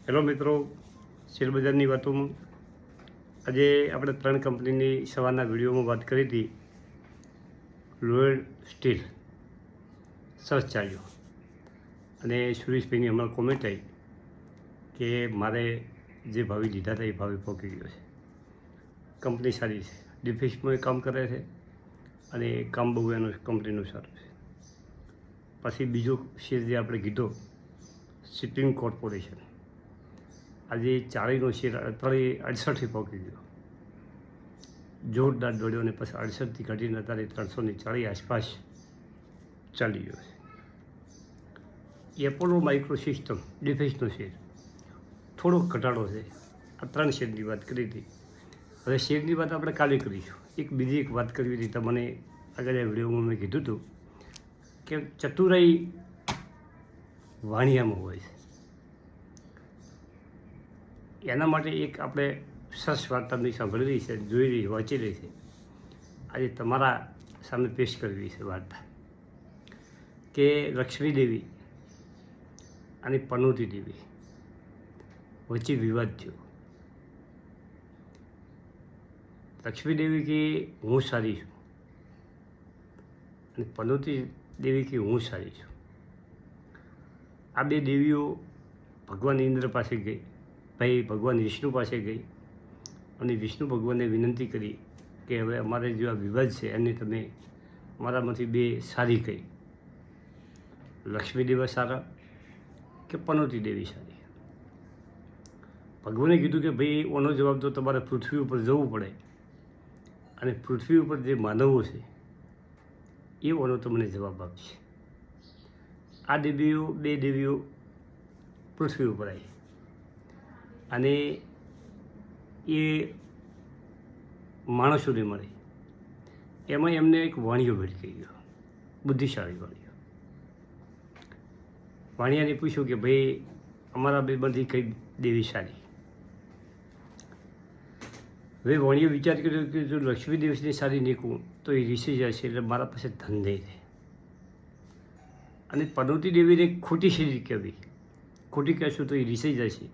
Hello મિત્રો, શેરબજારની વાતોમાં આજે આપણે 3 કંપનીની સવારના વિડીયોમાં વાત કરી હતી. લોયડ સ્ટીલ સરસ ચાલ્યો અને સુરેશભાઈની હમણાં કોમેન્ટ આવી કે મારે જે ભાવે લીધા હતા એ ભાવે પહોંચી ગયો છે. કંપની સારી છે, ડિફેન્સમાં કામ કરે છે અને કામ બહુ એનું કંપનીનું સારું છે. પછી બીજો શેર જે આપણે કીધો, શિપિંગ કોર્પોરેશન, આજે ચાળીનો શેર 68 પહોંચી ગયો, જોરદાર દોડ્યો અને પછી 68થી ઘટીને અત્યારે 340 આસપાસ ચાલી ગયો છે. એપોલો માઇક્રો સિસ્ટમ ડિફેન્સનો શેર થોડોક ઘટાડો છે. આ 3 શેરની વાત કરી હતી. હવે શેરની વાત આપણે કાલે કરીશું. બીજી એક વાત કરવી હતી. તમને આગળ વિડીયોમાં મેં કીધું હતું કે ચતુરાઈ વાણિયામાં હોય છે. એના માટે એક આપણે સરસ વાત તમને સાંભળવી છે, જોઈ રહી, વાંચી રહી છે. આજે તમારા સામે પેશ કરવી છે વાર્તા કે લક્ષ્મી દેવી અને પનોતી દેવી વચ્ચે વિવાદ થયો. લક્ષ્મી દેવી કે હું સારી છું અને પનોતી દેવી કે હું સારી છું. આ બે દેવીઓ ભગવાન ઇન્દ્ર પાસે ગઈ, ભાઈ ભગવાન વિષ્ણુ પાસે ગઈ અને વિષ્ણુ ભગવાનને વિનંતી કરી કે હવે અમારે જો આ વિવાદ છે એને તમે મારામાંથી બે સારી કહી, લક્ષ્મી દેવી સારા કે પનોતી દેવી સારી. ભગવાને કીધું કે ભાઈ ઓનો જવાબ તો તમારે પૃથ્વી ઉપર જવું પડે અને પૃથ્વી ઉપર જે માનવો છે એ ઓનો તમને જવાબ આપશે. આ દેવીઓ બે દેવીઓ પૃથ્વી ઉપર આવી અને એ માણસોને મળે. એમાં એમને એક વાણિયો ભેટકી ગયો, બુદ્ધિશાળી વાણિયો. વાણિયાને પૂછ્યું કે ભાઈ અમારા બેમાંથી કઈ દેવી સારી? હવે વાણિયો વિચાર કર્યો કે જો લક્ષ્મી દેવીની સારી નીકળું તો એ રીસી જશે, એટલે મારા પાસે ધન નહીં રહે. અને પનોતી દેવીને ખોટી શેરી કહેવી, ખોટી કહેશું તો એ રીસાઈ જશે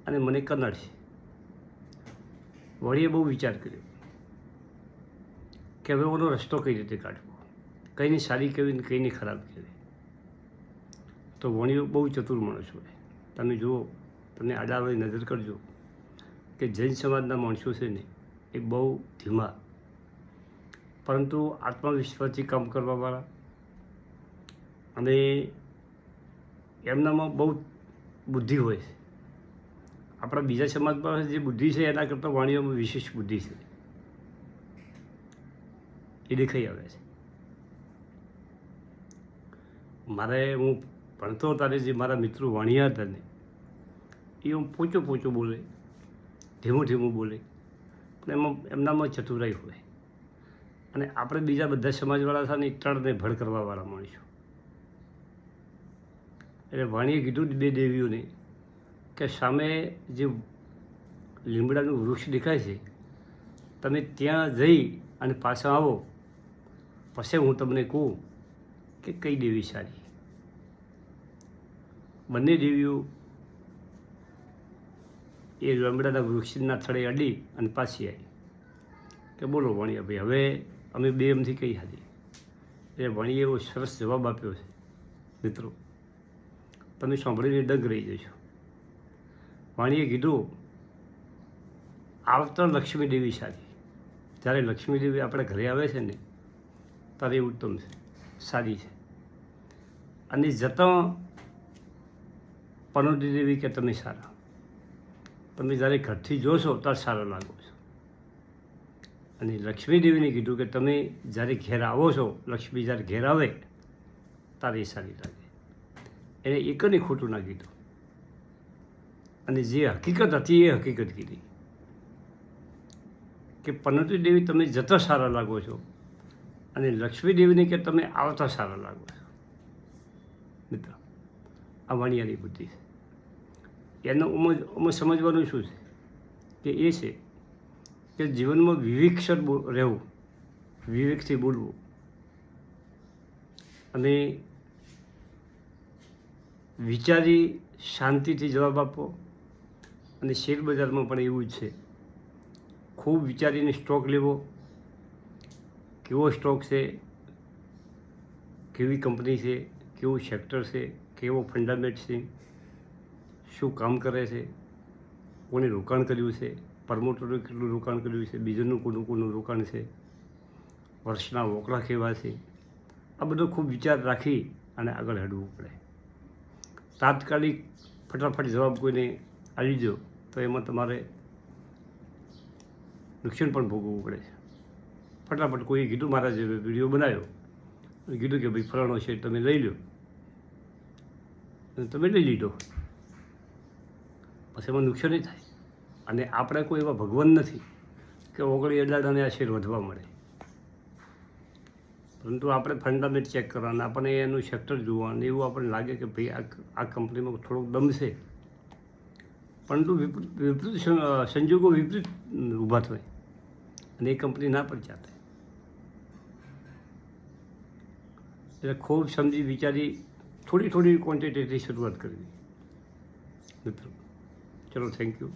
અને મને કનડશે. વળીએ બહુ વિચાર કર્યો કે હવે ઓનો રસ્તો કઈ રીતે કાઢવો, કંઈની સારી કહેવી ને કંઈની ખરાબ કહેવી. તો વણીઓ બહુ ચતુર માણસ હોય. તમે જુઓ, તમે આડાવડી નજર કરજો કે જૈન સમાજના માણસો છે ને એ બહુ ધીમા પરંતુ આત્મવિશ્વાસથી કામ કરવાવાળા અને એમનામાં બહુ બુદ્ધિ હોય છે. આપણા બીજા સમાજમાં જે બુદ્ધિ છે એના કરતાં વાણીઓમાં વિશેષ બુદ્ધિ છે, એ દેખાઈ આવે છે. હું ભણતો ત્યારે જે મારા મિત્રો વાણિયા હતા ને એ હું પોચો બોલે, ધીમું બોલે, પણ એમનામાં ચતુરાઈ હોય. અને આપણે બીજા બધા સમાજવાળા છે ને ટળને ભળ કરવાવાળા માણીશું. એટલે વાણીએ કીધું બે દેવીઓને કે સામે જે લીમડાનું વૃક્ષ દેખાય છે તમે ત્યાં જઈ અને પાછા આવો, પછી હું તમને કહું કે કઈ દેવી સારી. બંને દેવીઓ એ લીમડાના વૃક્ષના થડે અડી અને પાછી આવી કે બોલો વાણિયા ભાઈ, હવે અમે બે એમથી કઈ હારી? એટલે વાણીએ એવો સરસ જવાબ આપ્યો છે મિત્રો, તમે સાંભળીને દંગ રહી જશો. વાણીએ કીધું આવતા લક્ષ્મી દેવી સારી. જ્યારે લક્ષ્મી દેવી આપણા ઘરે આવે છે ને ત્યારે એ ઉત્તમ છે, સારી છે. અને જતાં પનોતી દેવી કે તમે સારા. તમે જ્યારે ઘરથી જોશો ત્યારે સારા લાગો છો. અને લક્ષ્મી દેવીને કીધું કે તમે જ્યારે ઘેર આવો છો, લક્ષ્મી જ્યારે ઘેર આવે ત્યારે એ સારી લાગે. એને એક ને ખોટું ના કીધું અને જે હકીકત હતી એ હકીકત કીધી કે પનોતી દેવી તમે જતા સારા લાગો છો અને લક્ષ્મી દેવીને કે તમે આવતા સારા લાગો છો. મિત્ર, આ વાણિયાની બુદ્ધિ છે. એનો અમે સમજવાનું શું છે કે એ છે કે જીવનમાં વિવેકસર રહેવું, વિવેકથી બોલવું અને વિચારી શાંતિથી જવાબ આપવો અને શેર બજારમાં પણ એવું જ છે. ખૂબ વિચારીને સ્ટોક લેવો, કેવો સ્ટોક છે, કેવી કંપની છે, કેવું સેક્ટર છે, કેવો ફંડામેન્ટ છે, શું કામ કરે છે, કોને રોકાણ કર્યું છે, પ્રમોટરોએ કેટલું રોકાણ કર્યું છે, બીજાનું કોનું રોકાણ છે, વર્ષના વોકડા કેવા છે, આ બધો ખૂબ વિચાર રાખી અને આગળ હેડવું પડે. તાત્કાલિક ફટાફટ જવાબ કોઈને આવી દો તો એમાં તમારે નુકસાન પણ ભોગવવું પડે છે. ફટાફટ કોઈએ કીધું, મારા જે વિડીયો બનાવ્યો કીધું કે ભાઈ ફલાણો છે તમે લઈ લો, અને તમે લઈ લીધો, પછી એમાં નુકસાન થાય. અને આપણે કોઈ એવા ભગવાન નથી કે ઓગળી અડાડાને આ શેર વધવા મળે, પરંતુ આપણે ફંડામેન્ટ ચેક કરવાના, આપણને એનું સેક્ટર જોવાનું, એવું આપણને લાગે કે ભાઈ આ કંપનીમાં થોડોક દમ છે, પરંતુ વિપરીત સંજોગો વિપરીત ઊભા થાય અને એ કંપની ના પણ ચાલે. એટલે ખૂબ સમજી વિચારી થોડી ક્વોન્ટિટીથી શરૂઆત કરવી મિત્રો. ચલો, થેન્ક યુ.